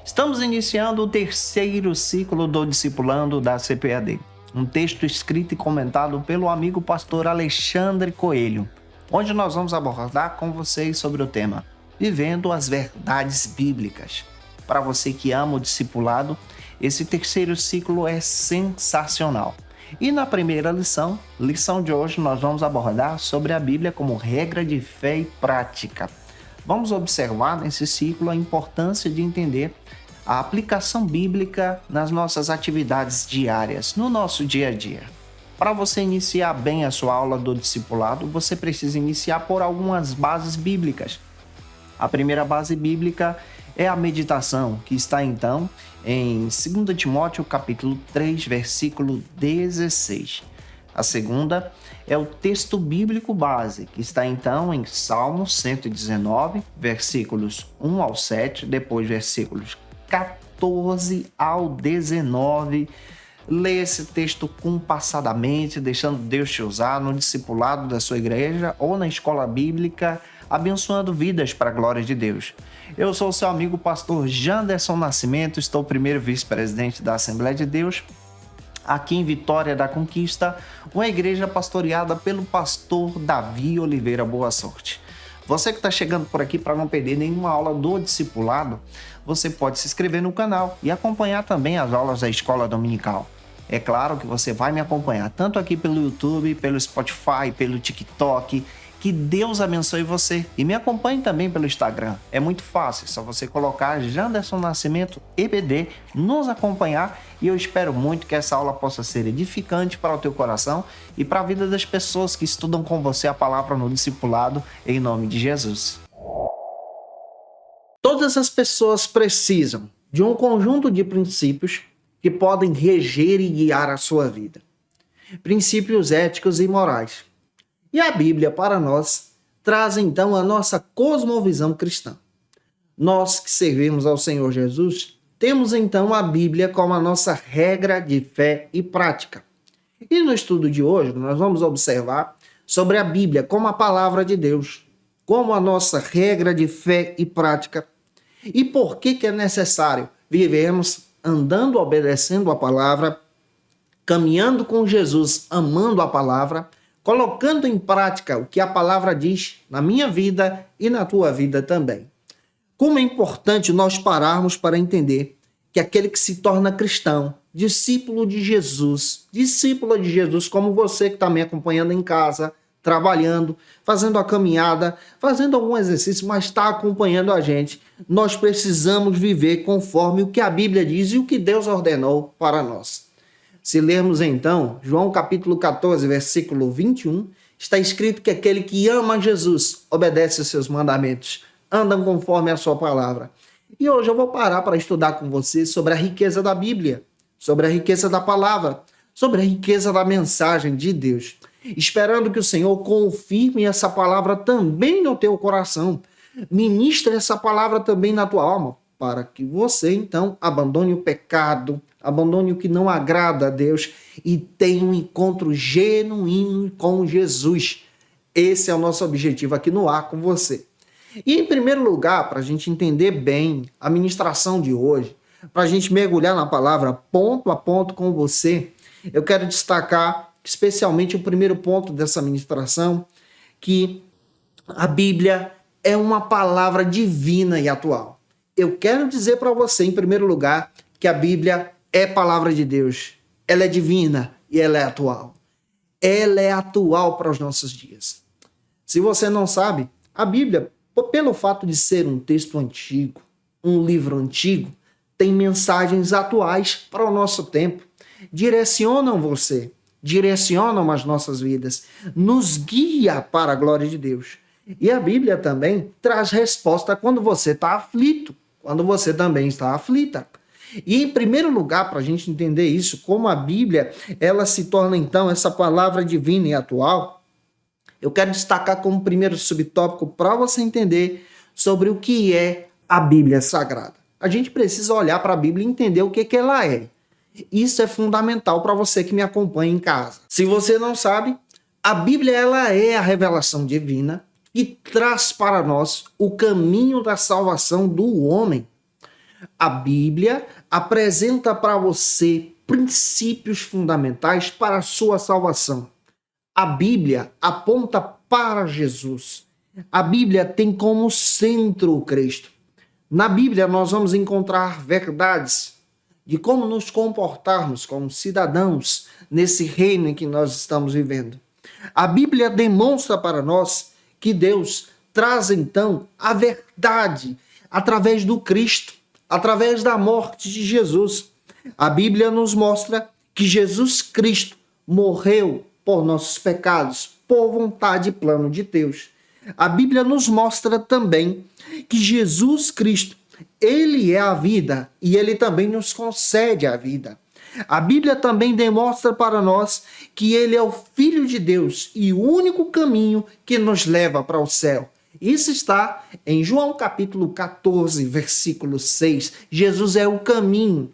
Estamos iniciando o terceiro ciclo do Discipulando da CPAD, um texto escrito e comentado pelo amigo pastor Alexandre Coelho, onde nós vamos abordar com vocês sobre o tema Vivendo as Verdades Bíblicas. Para você que ama o discipulado, esse terceiro ciclo é sensacional. E na primeira lição de hoje, nós vamos abordar sobre a Bíblia como regra de fé e prática. Vamos observar nesse ciclo a importância de entender a aplicação bíblica nas nossas atividades diárias, no nosso dia a dia. Para você iniciar bem a sua aula do discipulado, você precisa iniciar por algumas bases bíblicas. A primeira base bíblica é a meditação, que está então em 2 Timóteo capítulo 3, versículo 16. A segunda é o texto bíblico base, que está então em Salmo 119, versículos 1 ao 7, depois versículos 14 ao 19. Lê esse texto compassadamente, deixando Deus te usar no discipulado da sua igreja ou na escola bíblica, abençoando vidas para a glória de Deus. Eu sou seu amigo pastor Janderson Nascimento, estou primeiro vice-presidente da Assembleia de Deus, aqui em Vitória da Conquista, uma igreja pastoreada pelo pastor Davi Oliveira Boa Sorte. Você que está chegando por aqui para não perder nenhuma aula do discipulado, você pode se inscrever no canal e acompanhar também as aulas da Escola Dominical. É claro que você vai me acompanhar tanto aqui pelo YouTube, pelo Spotify, pelo TikTok. Que Deus abençoe você e me acompanhe também pelo Instagram. É muito fácil, é só você colocar Janderson Nascimento EBD, nos acompanhar, e eu espero muito que essa aula possa ser edificante para o teu coração e para a vida das pessoas que estudam com você a palavra no discipulado, em nome de Jesus. Todas as pessoas precisam de um conjunto de princípios que podem reger e guiar a sua vida. Princípios éticos e morais. E a Bíblia, para nós, traz então a nossa cosmovisão cristã. Nós que servimos ao Senhor Jesus, temos então a Bíblia como a nossa regra de fé e prática. E no estudo de hoje, nós vamos observar sobre a Bíblia como a palavra de Deus, como a nossa regra de fé e prática, e por que é necessário vivermos andando, obedecendo a palavra, caminhando com Jesus, amando a palavra, colocando em prática o que a palavra diz na minha vida e na tua vida também. Como é importante nós pararmos para entender que aquele que se torna cristão, discípula de Jesus como você que está me acompanhando em casa, trabalhando, fazendo a caminhada, fazendo algum exercício, mas está acompanhando a gente, nós precisamos viver conforme o que a Bíblia diz e o que Deus ordenou para nós. Se lermos então, João capítulo 14, versículo 21, está escrito que aquele que ama Jesus obedece aos seus mandamentos, andam conforme a sua palavra. E hoje eu vou parar para estudar com você sobre a riqueza da Bíblia, sobre a riqueza da palavra, sobre a riqueza da mensagem de Deus, esperando que o Senhor confirme essa palavra também no teu coração, ministre essa palavra também na tua alma, para que você então abandone o pecado, abandone o que não agrada a Deus e tenha um encontro genuíno com Jesus. Esse é o nosso objetivo aqui no ar com você. E em primeiro lugar, para a gente entender bem a ministração de hoje, para a gente mergulhar na palavra ponto a ponto com você, eu quero destacar especialmente o primeiro ponto dessa ministração, que a Bíblia é uma palavra divina e atual. Eu quero dizer para você, em primeiro lugar, que a Bíblia é palavra de Deus. Ela é divina e ela é atual. Ela é atual para os nossos dias. Se você não sabe, a Bíblia, pelo fato de ser um texto antigo, um livro antigo, tem mensagens atuais para o nosso tempo. Direcionam você, direcionam as nossas vidas, nos guia para a glória de Deus. E a Bíblia também traz resposta quando você está aflito, quando você também está aflita. E em primeiro lugar, para a gente entender isso, como a Bíblia ela se torna então essa palavra divina e atual, eu quero destacar como primeiro subtópico para você entender sobre o que é a Bíblia Sagrada. A gente precisa olhar para a Bíblia e entender o que ela é. Isso é fundamental para você que me acompanha em casa. Se você não sabe, a Bíblia ela é a revelação divina que traz para nós o caminho da salvação do homem. A Bíblia apresenta para você princípios fundamentais para a sua salvação. A Bíblia aponta para Jesus. A Bíblia tem como centro o Cristo. Na Bíblia nós vamos encontrar verdades de como nos comportarmos como cidadãos nesse reino em que nós estamos vivendo. A Bíblia demonstra para nós que Deus traz então a verdade através do Cristo, através da morte de Jesus. A Bíblia nos mostra que Jesus Cristo morreu por nossos pecados, por vontade e plano de Deus. A Bíblia nos mostra também que Jesus Cristo, ele é a vida e ele também nos concede a vida. A Bíblia também demonstra para nós que ele é o Filho de Deus e o único caminho que nos leva para o céu. Isso está em João capítulo 14, versículo 6. Jesus é o caminho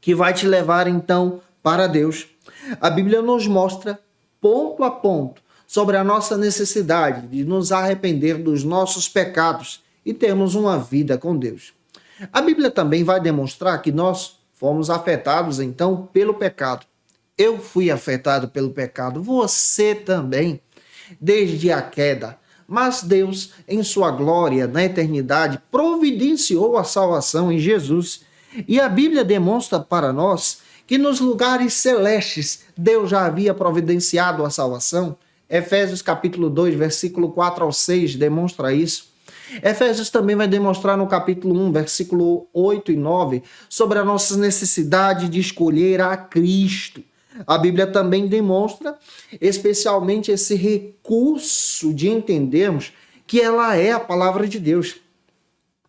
que vai te levar então para Deus. A Bíblia nos mostra ponto a ponto sobre a nossa necessidade de nos arrepender dos nossos pecados e termos uma vida com Deus. A Bíblia também vai demonstrar que nós fomos afetados então pelo pecado. Eu fui afetado pelo pecado, você também, desde a queda. Mas Deus, em sua glória, na eternidade, providenciou a salvação em Jesus. E a Bíblia demonstra para nós que nos lugares celestes Deus já havia providenciado a salvação. Efésios capítulo 2, versículo 4 ao 6 demonstra isso. Efésios também vai demonstrar no capítulo 1, versículo 8 e 9, sobre a nossa necessidade de escolher a Cristo. A Bíblia também demonstra especialmente esse recurso de entendermos que ela é a palavra de Deus.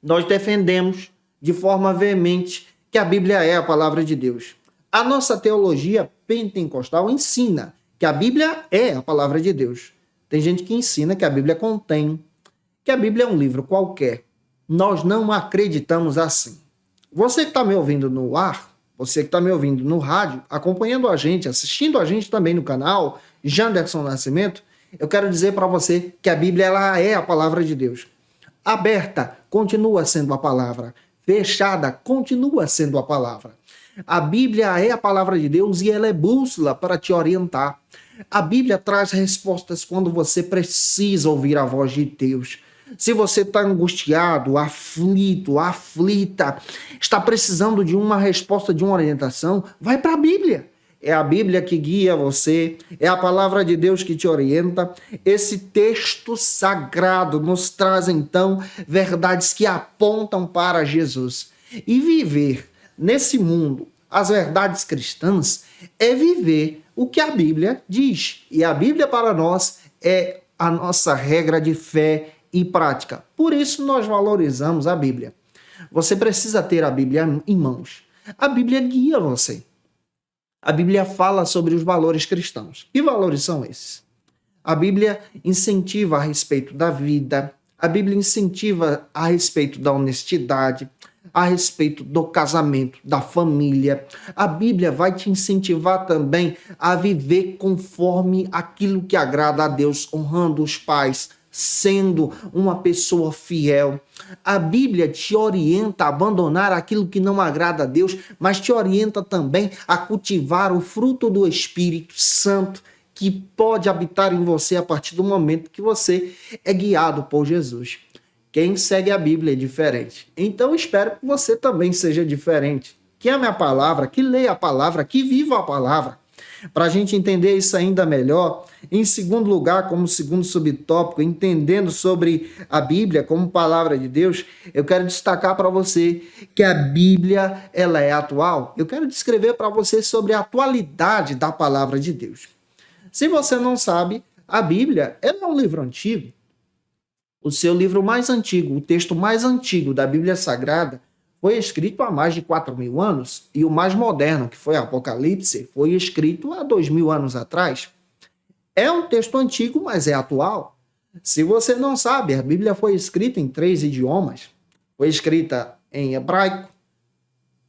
Nós defendemos de forma veemente que a Bíblia é a palavra de Deus. A nossa teologia pentecostal ensina que a Bíblia é a palavra de Deus. Tem gente que ensina que a Bíblia contém, que a Bíblia é um livro qualquer. Nós não acreditamos assim. Você que está me ouvindo no ar, você que está me ouvindo no rádio, acompanhando a gente, assistindo a gente também no canal Janderson Nascimento, eu quero dizer para você que a Bíblia ela é a palavra de Deus. Aberta continua sendo a palavra, fechada continua sendo a palavra. A Bíblia é a palavra de Deus e ela é bússola para te orientar. A Bíblia traz respostas quando você precisa ouvir a voz de Deus. Se você está angustiado, aflito, aflita, está precisando de uma resposta, de uma orientação, vai para a Bíblia. É a Bíblia que guia você, é a palavra de Deus que te orienta. Esse texto sagrado nos traz, então, verdades que apontam para Jesus. E viver nesse mundo as verdades cristãs é viver o que a Bíblia diz. E a Bíblia para nós é a nossa regra de fé e prática. Por isso nós valorizamos a Bíblia. Você precisa ter a Bíblia em mãos. A Bíblia guia você. A Bíblia fala sobre os valores cristãos. Que valores são esses? A Bíblia incentiva a respeito da vida. A Bíblia incentiva a respeito da honestidade, a respeito do casamento, da família. A Bíblia vai te incentivar também a viver conforme aquilo que agrada a Deus, honrando os pais, sendo uma pessoa fiel. A Bíblia te orienta a abandonar aquilo que não agrada a Deus, mas te orienta também a cultivar o fruto do Espírito Santo, que pode habitar em você a partir do momento que você é guiado por Jesus. Quem segue a Bíblia é diferente. Então espero que você também seja diferente. Que ame a palavra, que leia a palavra, que viva a palavra. Para a gente entender isso ainda melhor, em segundo lugar, como segundo subtópico, entendendo sobre a Bíblia como palavra de Deus, eu quero destacar para você que a Bíblia ela é atual. Eu quero descrever para você sobre a atualidade da palavra de Deus. Se você não sabe, a Bíblia ela é um livro antigo. O seu livro mais antigo, o texto mais antigo da Bíblia Sagrada, foi escrito há mais de 4.000 anos, e o mais moderno, que foi Apocalipse, foi escrito há 2.000 anos atrás. É um texto antigo, mas é atual. Se você não sabe, a Bíblia foi escrita em 3 idiomas. Foi escrita em hebraico,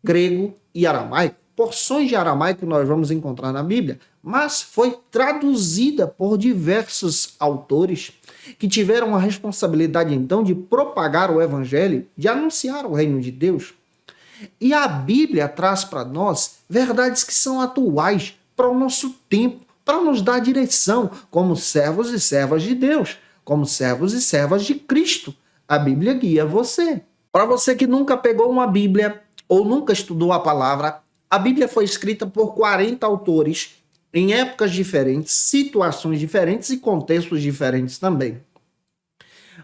grego e aramaico. Porções de aramaico nós vamos encontrar na Bíblia, mas foi traduzida por diversos autores que tiveram a responsabilidade, então, de propagar o evangelho, de anunciar o reino de Deus. E a Bíblia traz para nós verdades que são atuais para o nosso tempo, para nos dar direção como servos e servas de Deus, como servos e servas de Cristo. A Bíblia guia você. Para você que nunca pegou uma Bíblia ou nunca estudou a palavra, a Bíblia foi escrita por 40 autores em épocas diferentes, situações diferentes e contextos diferentes também.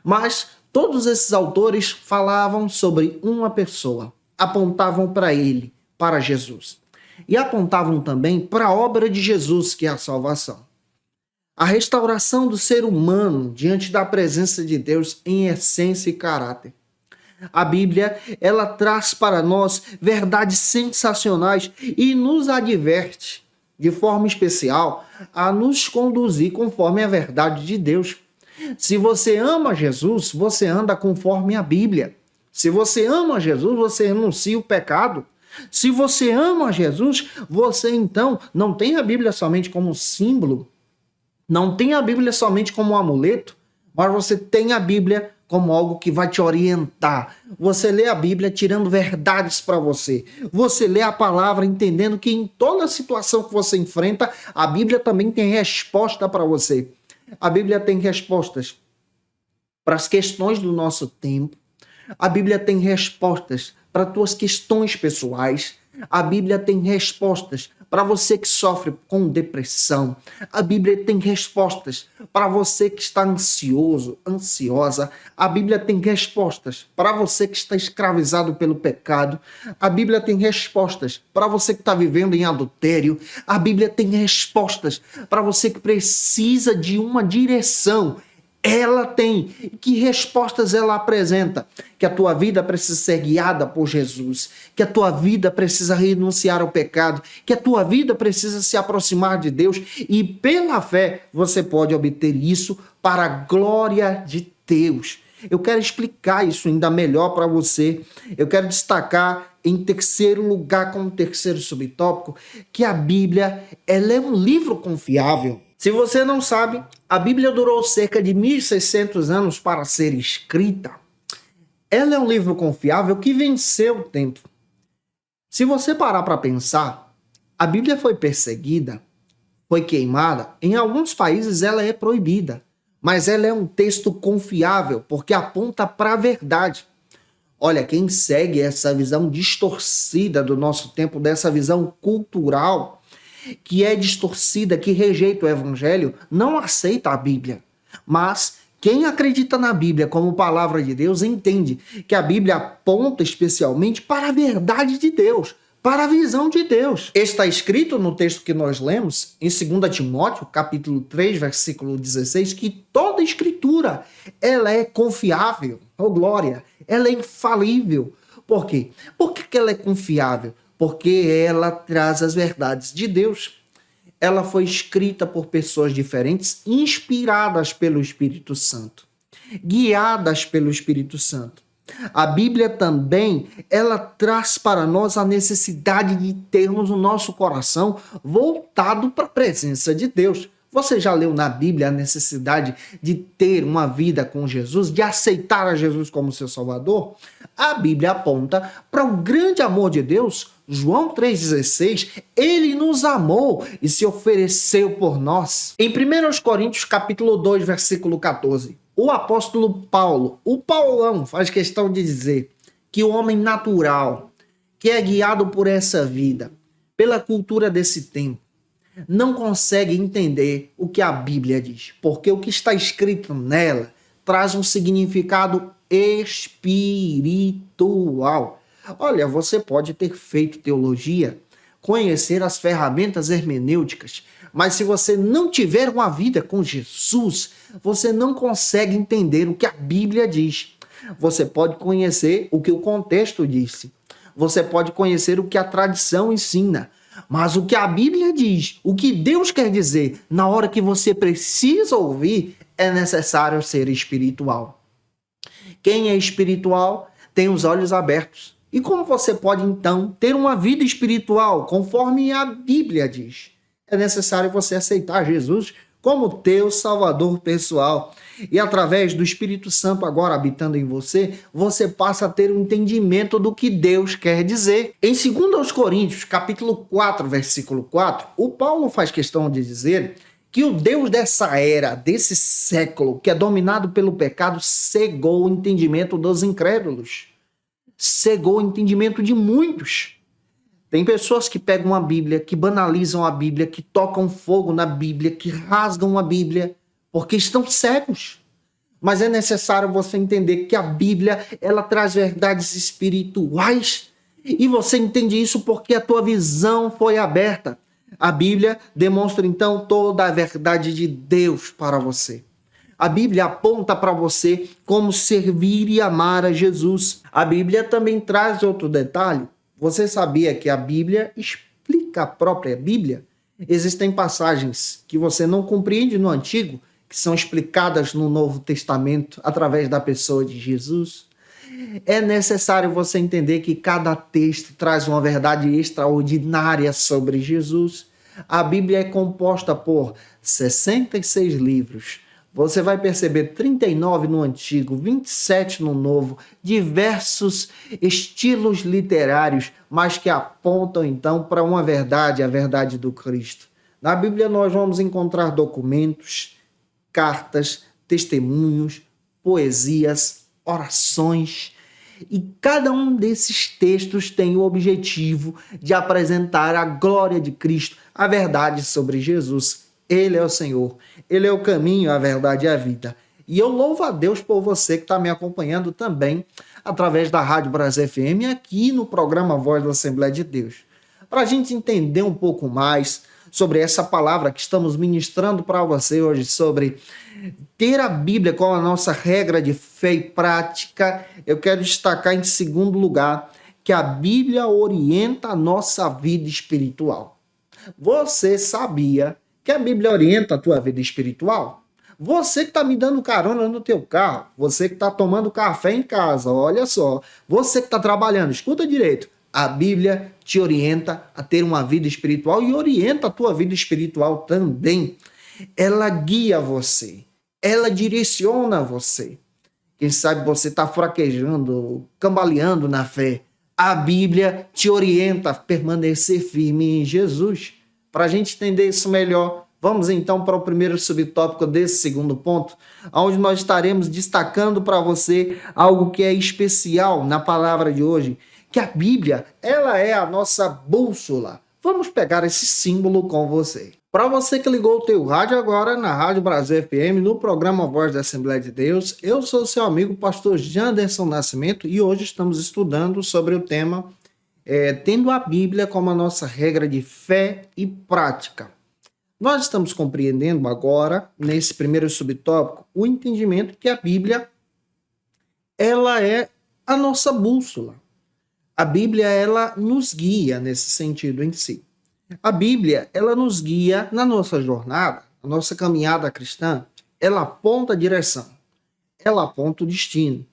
Mas todos esses autores falavam sobre uma pessoa, apontavam para ele, para Jesus. E apontavam também para a obra de Jesus, que é a salvação. A restauração do ser humano diante da presença de Deus em essência e caráter. A Bíblia, ela traz para nós verdades sensacionais e nos adverte, de forma especial, a nos conduzir conforme a verdade de Deus. Se você ama Jesus, você anda conforme a Bíblia. Se você ama Jesus, você renuncia o pecado. Se você ama Jesus, você então não tem a Bíblia somente como símbolo, não tem a Bíblia somente como um amuleto, mas você tem a Bíblia como algo que vai te orientar. Você lê a Bíblia tirando verdades para você. Você lê a palavra entendendo que em toda situação que você enfrenta, a Bíblia também tem resposta para você. A Bíblia tem respostas para as questões do nosso tempo. A Bíblia tem respostas para tuas questões pessoais. A Bíblia tem respostas para você que sofre com depressão. A Bíblia tem respostas para você que está ansioso, ansiosa. A Bíblia tem respostas para você que está escravizado pelo pecado. A Bíblia tem respostas para você que está vivendo em adultério. A Bíblia tem respostas para você que precisa de uma direção. Ela tem. Que respostas ela apresenta? Que a tua vida precisa ser guiada por Jesus, que a tua vida precisa renunciar ao pecado, que a tua vida precisa se aproximar de Deus e pela fé você pode obter isso para a glória de Deus. Eu quero explicar isso ainda melhor para você. Eu quero destacar em terceiro lugar, como terceiro subtópico, que a Bíblia ela é um livro confiável. Se você não sabe, a Bíblia durou cerca de 1.600 anos para ser escrita. Ela é um livro confiável que venceu o tempo. Se você parar para pensar, a Bíblia foi perseguida, foi queimada. Em alguns países ela é proibida, mas ela é um texto confiável porque aponta para a verdade. Olha, quem segue essa visão distorcida do nosso tempo, dessa visão cultural, que é distorcida, que rejeita o evangelho, não aceita a Bíblia. Mas quem acredita na Bíblia como palavra de Deus entende que a Bíblia aponta especialmente para a verdade de Deus, para a visão de Deus. Está escrito no texto que nós lemos, em 2 Timóteo, capítulo 3, versículo 16, que toda escritura, ela é confiável, oh glória, ela é infalível. Por quê? Por que ela é confiável? Porque ela traz as verdades de Deus. Ela foi escrita por pessoas diferentes, inspiradas pelo Espírito Santo, guiadas pelo Espírito Santo. A Bíblia também, ela traz para nós a necessidade de termos o nosso coração voltado para a presença de Deus. Você já leu na Bíblia a necessidade de ter uma vida com Jesus, de aceitar a Jesus como seu Salvador? A Bíblia aponta para o grande amor de Deus. João 3,16, ele nos amou e se ofereceu por nós. Em 1 Coríntios capítulo 2, versículo 14, o apóstolo Paulo, o Paulão, faz questão de dizer que o homem natural, que é guiado por essa vida, pela cultura desse tempo, não consegue entender o que a Bíblia diz, porque o que está escrito nela traz um significado espiritual. Olha, você pode ter feito teologia, conhecer as ferramentas hermenêuticas, mas se você não tiver uma vida com Jesus, você não consegue entender o que a Bíblia diz. Você pode conhecer o que o contexto disse, você pode conhecer o que a tradição ensina, mas o que a Bíblia diz, o que Deus quer dizer, na hora que você precisa ouvir, é necessário ser espiritual. Quem é espiritual tem os olhos abertos. E como você pode, então, ter uma vida espiritual, conforme a Bíblia diz? É necessário você aceitar Jesus como teu Salvador pessoal. E através do Espírito Santo agora habitando em você, você passa a ter um entendimento do que Deus quer dizer. Em 2 Coríntios, capítulo 4, versículo 4, o Paulo faz questão de dizer que o Deus dessa era, desse século, que é dominado pelo pecado, cegou o entendimento dos incrédulos. Cegou o entendimento de muitos. Tem pessoas que pegam a Bíblia, que banalizam a Bíblia, que tocam fogo na Bíblia, que rasgam a Bíblia, porque estão cegos. Mas é necessário você entender que a Bíblia, ela traz verdades espirituais, e você entende isso porque a tua visão foi aberta. A Bíblia demonstra então toda a verdade de Deus para você. A Bíblia aponta para você como servir e amar a Jesus. A Bíblia também traz outro detalhe. Você sabia que a Bíblia explica a própria Bíblia? Existem passagens que você não compreende no Antigo, que são explicadas no Novo Testamento através da pessoa de Jesus. É necessário você entender que cada texto traz uma verdade extraordinária sobre Jesus. A Bíblia é composta por 66 livros. Você vai perceber 39 no Antigo, 27 no Novo, diversos estilos literários, mas que apontam então para uma verdade, a verdade do Cristo. Na Bíblia nós vamos encontrar documentos, cartas, testemunhos, poesias, orações, e cada um desses textos tem o objetivo de apresentar a glória de Cristo, a verdade sobre Jesus. Ele é o Senhor, Ele é o caminho, a verdade e a vida. E eu louvo a Deus por você que está me acompanhando também através da Rádio Brasil FM, aqui no programa Voz da Assembleia de Deus. Para a gente entender um pouco mais sobre essa palavra que estamos ministrando para você hoje, sobre ter a Bíblia como a nossa regra de fé e prática, eu quero destacar em segundo lugar que a Bíblia orienta a nossa vida espiritual. Você sabia que a Bíblia orienta a tua vida espiritual? Você que está me dando carona no teu carro, você que está tomando café em casa, olha só, você que está trabalhando, escuta direito, a Bíblia te orienta a ter uma vida espiritual e orienta a tua vida espiritual também. Ela guia você, ela direciona você. Quem sabe você está fraquejando, cambaleando na fé. A Bíblia te orienta a permanecer firme em Jesus. Para a gente entender isso melhor, vamos então para o primeiro subtópico desse segundo ponto, onde nós estaremos destacando para você algo que é especial na palavra de hoje, que a Bíblia, ela é a nossa bússola. Vamos pegar esse símbolo com você. Para você que ligou o teu rádio agora na Rádio Brasil FM, no programa Voz da Assembleia de Deus, eu sou seu amigo pastor Janderson Nascimento e hoje estamos estudando sobre o tema tendo a Bíblia como a nossa regra de fé e prática. Nós estamos compreendendo agora, nesse primeiro subtópico, o entendimento que a Bíblia, ela é a nossa bússola. A Bíblia, ela nos guia nesse sentido em si. A Bíblia, ela nos guia na nossa jornada, na nossa caminhada cristã. Ela aponta a direção, ela aponta o destino.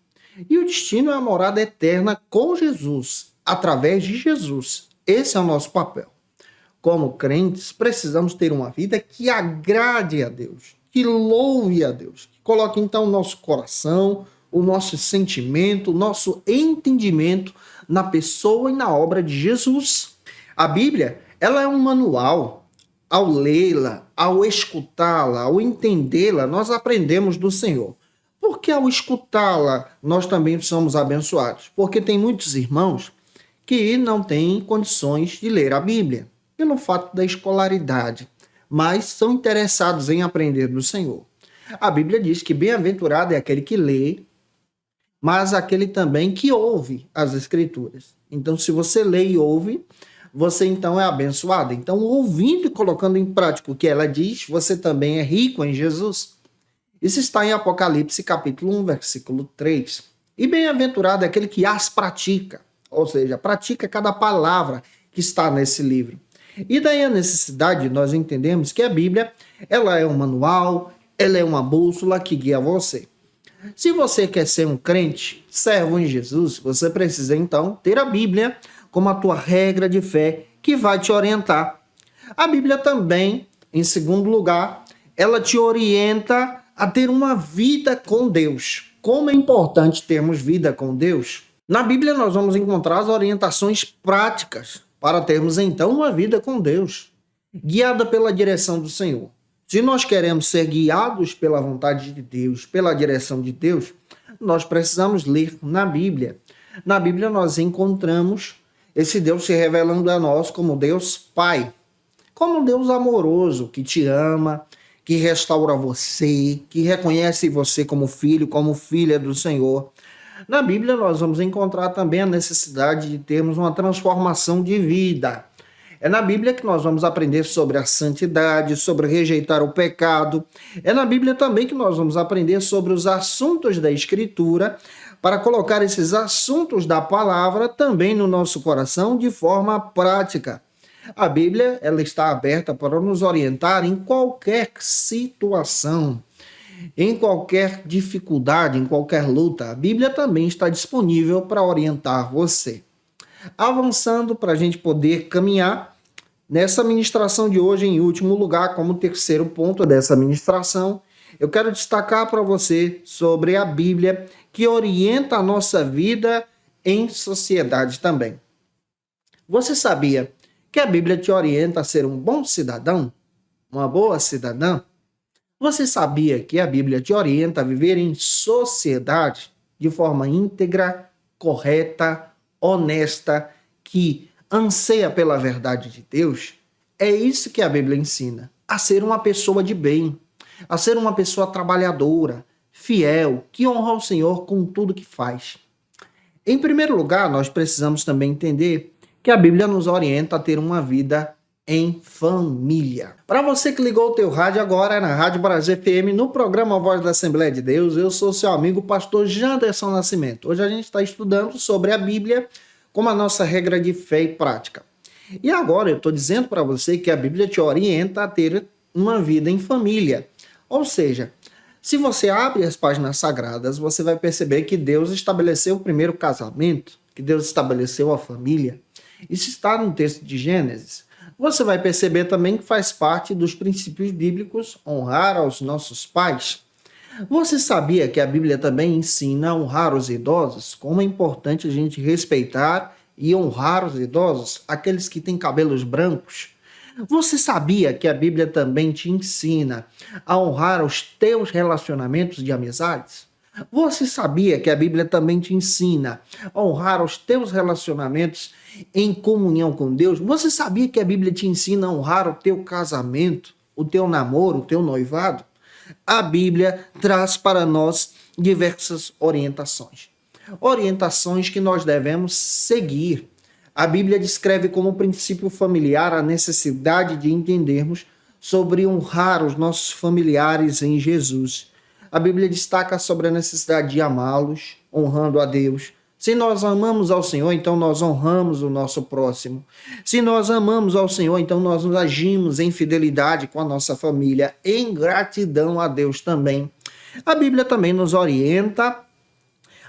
E o destino é a morada eterna com Jesus, através de Jesus. Esse é o nosso papel. Como crentes, precisamos ter uma vida que agrade a Deus, que louve a Deus, que coloque então o nosso coração, o nosso sentimento, o nosso entendimento na pessoa e na obra de Jesus. A Bíblia, ela é um manual. Ao lê-la, ao escutá-la, ao entendê-la, nós aprendemos do Senhor. Porque ao escutá-la, nós também somos abençoados. Porque tem muitos irmãos que não têm condições de ler a Bíblia, pelo fato da escolaridade, mas são interessados em aprender do Senhor. A Bíblia diz que bem-aventurado é aquele que lê, mas aquele também que ouve as Escrituras. Então, se você lê e ouve, você então é abençoado. Então, ouvindo e colocando em prática o que ela diz, você também é rico em Jesus. Isso está em Apocalipse, capítulo 1, versículo 3. E bem-aventurado é aquele que as pratica, ou seja, pratica cada palavra que está nesse livro. E daí a necessidade, nós entendemos que a Bíblia, ela é um manual, ela é uma bússola que guia você. Se você quer ser um crente, servo em Jesus, você precisa então ter a Bíblia como a tua regra de fé que vai te orientar. A Bíblia também, em segundo lugar, ela te orienta a ter uma vida com Deus. Como é importante termos vida com Deus? Na Bíblia nós vamos encontrar as orientações práticas para termos então uma vida com Deus, guiada pela direção do Senhor. Se nós queremos ser guiados pela vontade de Deus, pela direção de Deus, nós precisamos ler na Bíblia. Na Bíblia nós encontramos esse Deus se revelando a nós como Deus Pai, como um Deus amoroso, que te ama, que restaura você, que reconhece você como filho, como filha do Senhor. Na Bíblia nós vamos encontrar também a necessidade de termos uma transformação de vida. É na Bíblia que nós vamos aprender sobre a santidade, sobre rejeitar o pecado. É na Bíblia também que nós vamos aprender sobre os assuntos da Escritura, para colocar esses assuntos da palavra também no nosso coração de forma prática. A Bíblia, ela está aberta para nos orientar em qualquer situação, em qualquer dificuldade, em qualquer luta. A Bíblia também está disponível para orientar você. Avançando para a gente poder caminhar nessa ministração de hoje, em último lugar, como terceiro ponto dessa ministração, eu quero destacar para você sobre a Bíblia, que orienta a nossa vida em sociedade também. Você sabia que a Bíblia te orienta a ser um bom cidadão? Uma boa cidadã? Você sabia que a Bíblia te orienta a viver em sociedade de forma íntegra, correta, honesta, que anseia pela verdade de Deus? É isso que a Bíblia ensina, a ser uma pessoa de bem, a ser uma pessoa trabalhadora, fiel, que honra o Senhor com tudo que faz. Em primeiro lugar, nós precisamos também entender que a Bíblia nos orienta a ter uma vida em família. Para você que ligou o teu rádio agora na Rádio Brasil FM, no programa Voz da Assembleia de Deus, eu sou seu amigo pastor Janderson Nascimento. Hoje a gente está estudando sobre a Bíblia como a nossa regra de fé e prática. E agora eu estou dizendo para você que a Bíblia te orienta a ter uma vida em família. Ou seja, se você abre as páginas sagradas, você vai perceber que Deus estabeleceu o primeiro casamento, que Deus estabeleceu a família. Isso está no texto de Gênesis. Você vai perceber também que faz parte dos princípios bíblicos honrar aos nossos pais. Você sabia que a Bíblia também ensina a honrar os idosos? Como é importante a gente respeitar e honrar os idosos, aqueles que têm cabelos brancos? Você sabia que a Bíblia também te ensina a honrar os teus relacionamentos de amizades? Você sabia que a Bíblia também te ensina a honrar os teus relacionamentos em comunhão com Deus? Você sabia que a Bíblia te ensina a honrar o teu casamento, o teu namoro, o teu noivado? A Bíblia traz para nós diversas orientações. Orientações que nós devemos seguir. A Bíblia descreve como princípio familiar a necessidade de entendermos sobre honrar os nossos familiares em Jesus. A Bíblia destaca sobre a necessidade de amá-los, honrando a Deus. Se nós amamos ao Senhor, então nós honramos o nosso próximo. Se nós amamos ao Senhor, então nós agimos em fidelidade com a nossa família, em gratidão a Deus também. A Bíblia também nos orienta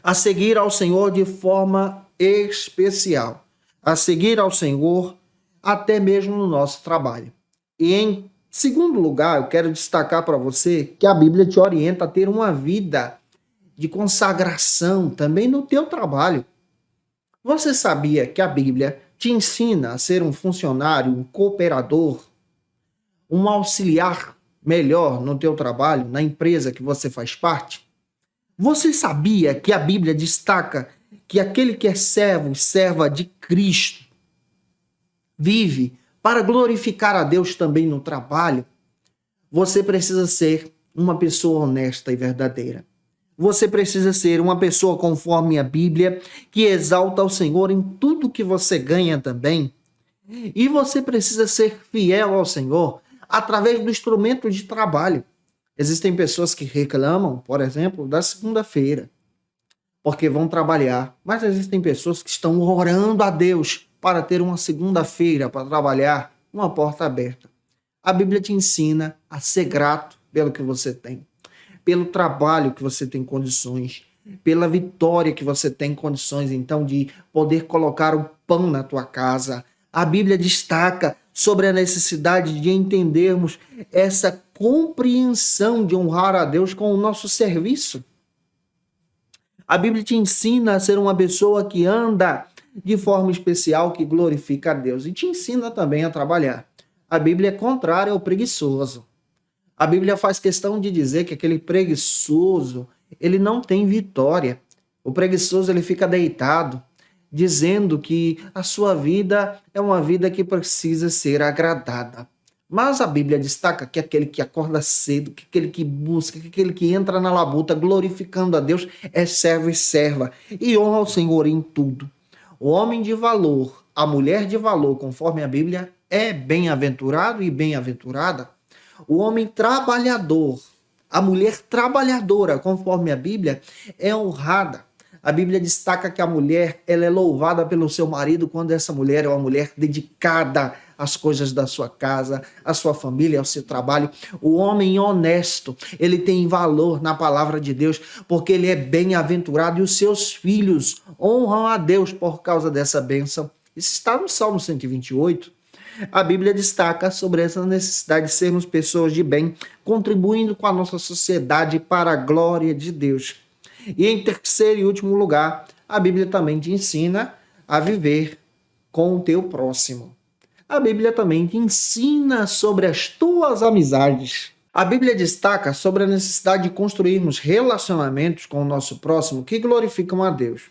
a seguir ao Senhor de forma especial, a seguir ao Senhor até mesmo no nosso trabalho. E em segundo lugar, eu quero destacar para você que a Bíblia te orienta a ter uma vida de consagração também no teu trabalho. Você sabia que a Bíblia te ensina a ser um funcionário, um cooperador, um auxiliar melhor no teu trabalho, na empresa que você faz parte? Você sabia que a Bíblia destaca que aquele que é servo e serva de Cristo vive para glorificar a Deus também no trabalho? Você precisa ser uma pessoa honesta e verdadeira. Você precisa ser uma pessoa conforme a Bíblia, que exalta o Senhor em tudo que você ganha também. E você precisa ser fiel ao Senhor através do instrumento de trabalho. Existem pessoas que reclamam, por exemplo, da segunda-feira, porque vão trabalhar. Mas existem pessoas que estão orando a Deus para ter uma segunda-feira para trabalhar, uma porta aberta. A Bíblia te ensina a ser grato pelo que você tem, pelo trabalho que você tem condições, pela vitória que você tem condições, então, de poder colocar o pão na tua casa. A Bíblia destaca sobre a necessidade de entendermos essa compreensão de honrar a Deus com o nosso serviço. A Bíblia te ensina a ser uma pessoa que anda de forma especial, que glorifica a Deus, e te ensina também a trabalhar. A Bíblia é contrária ao preguiçoso. A Bíblia faz questão de dizer que aquele preguiçoso, ele não tem vitória. O preguiçoso, ele fica deitado, dizendo que a sua vida é uma vida que precisa ser agradada. Mas a Bíblia destaca que aquele que acorda cedo, que aquele que busca, que aquele que entra na labuta glorificando a Deus é servo e serva e honra ao Senhor em tudo. O homem de valor, a mulher de valor, conforme a Bíblia, é bem-aventurado e bem-aventurada. O homem trabalhador, a mulher trabalhadora, conforme a Bíblia, é honrada. A Bíblia destaca que a mulher, ela é louvada pelo seu marido quando essa mulher é uma mulher dedicada às coisas da sua casa, à sua família, ao seu trabalho. O homem honesto, ele tem valor na palavra de Deus, porque ele é bem-aventurado e os seus filhos honram a Deus por causa dessa bênção. Isso está no Salmo 128. A Bíblia destaca sobre essa necessidade de sermos pessoas de bem, contribuindo com a nossa sociedade para a glória de Deus. E em terceiro e último lugar, a Bíblia também te ensina a viver com o teu próximo. A Bíblia também te ensina sobre as tuas amizades. A Bíblia destaca sobre a necessidade de construirmos relacionamentos com o nosso próximo que glorificam a Deus.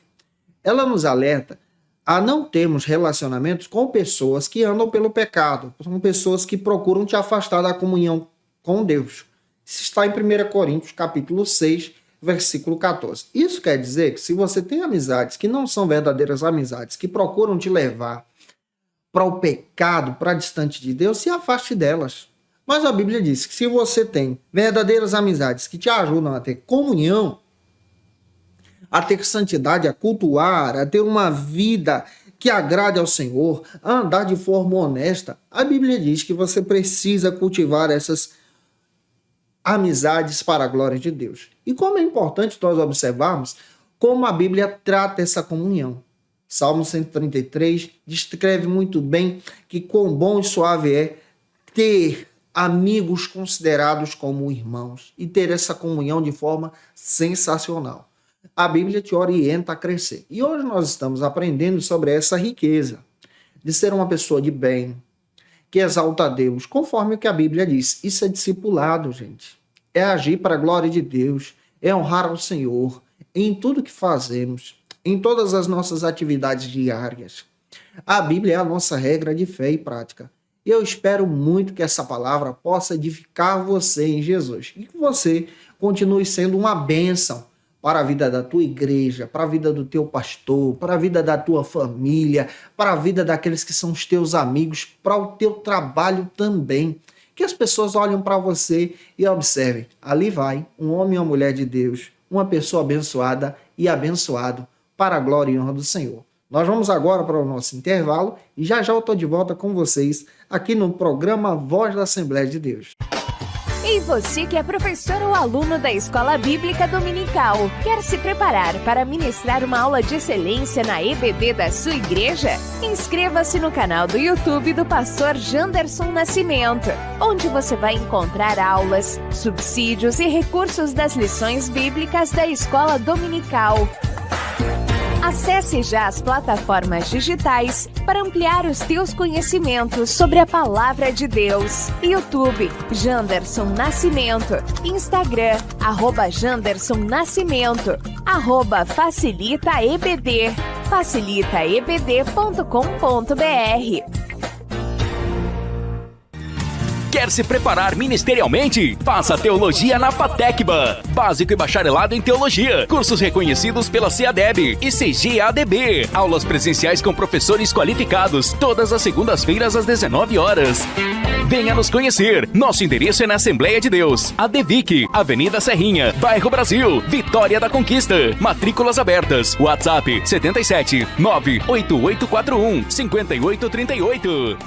Ela nos alerta a não termos relacionamentos com pessoas que andam pelo pecado, com pessoas que procuram te afastar da comunhão com Deus. Isso está em 1 Coríntios, capítulo 6, versículo 14. Isso quer dizer que se você tem amizades que não são verdadeiras amizades, que procuram te levar para o pecado, para distante de Deus, se afaste delas. Mas a Bíblia diz que se você tem verdadeiras amizades que te ajudam a ter comunhão, a ter santidade, a cultuar, a ter uma vida que agrade ao Senhor, a andar de forma honesta, a Bíblia diz que você precisa cultivar essas amizades para a glória de Deus. E como é importante nós observarmos como a Bíblia trata essa comunhão. Salmo 133 descreve muito bem que quão bom e suave é ter amigos considerados como irmãos e ter essa comunhão de forma sensacional. A Bíblia te orienta a crescer. E hoje nós estamos aprendendo sobre essa riqueza de ser uma pessoa de bem, que exalta a Deus, conforme o que a Bíblia diz. Isso é discipulado, gente. É agir para a glória de Deus, é honrar ao Senhor em tudo que fazemos, em todas as nossas atividades diárias. A Bíblia é a nossa regra de fé e prática. E eu espero muito que essa palavra possa edificar você em Jesus e que você continue sendo uma bênção para a vida da tua igreja, para a vida do teu pastor, para a vida da tua família, para a vida daqueles que são os teus amigos, para o teu trabalho também. Que as pessoas olhem para você e observem, ali vai um homem ou mulher de Deus, uma pessoa abençoada e abençoado para a glória e honra do Senhor. Nós vamos agora para o nosso intervalo e já eu estou de volta com vocês aqui no programa Voz da Assembleia de Deus. E você que é professor ou aluno da Escola Bíblica Dominical, quer se preparar para ministrar uma aula de excelência na EBD da sua igreja? Inscreva-se no canal do YouTube do pastor Janderson Nascimento, onde você vai encontrar aulas, subsídios e recursos das lições bíblicas da Escola Dominical. Acesse já as plataformas digitais para ampliar os teus conhecimentos sobre a Palavra de Deus. YouTube, Janderson Nascimento. Instagram, @Janderson Nascimento. @FacilitaEBD. facilitaebd.com.br. Quer se preparar ministerialmente? Faça Teologia na FATECBA. Básico e bacharelado em Teologia. Cursos reconhecidos pela CEADEB e CGADB. Aulas presenciais com professores qualificados. Todas as segundas-feiras às 19 horas. Venha nos conhecer. Nosso endereço é na Assembleia de Deus. ADVIC, Avenida Serrinha, Bairro Brasil, Vitória da Conquista. Matrículas abertas. WhatsApp 77 98841 5838.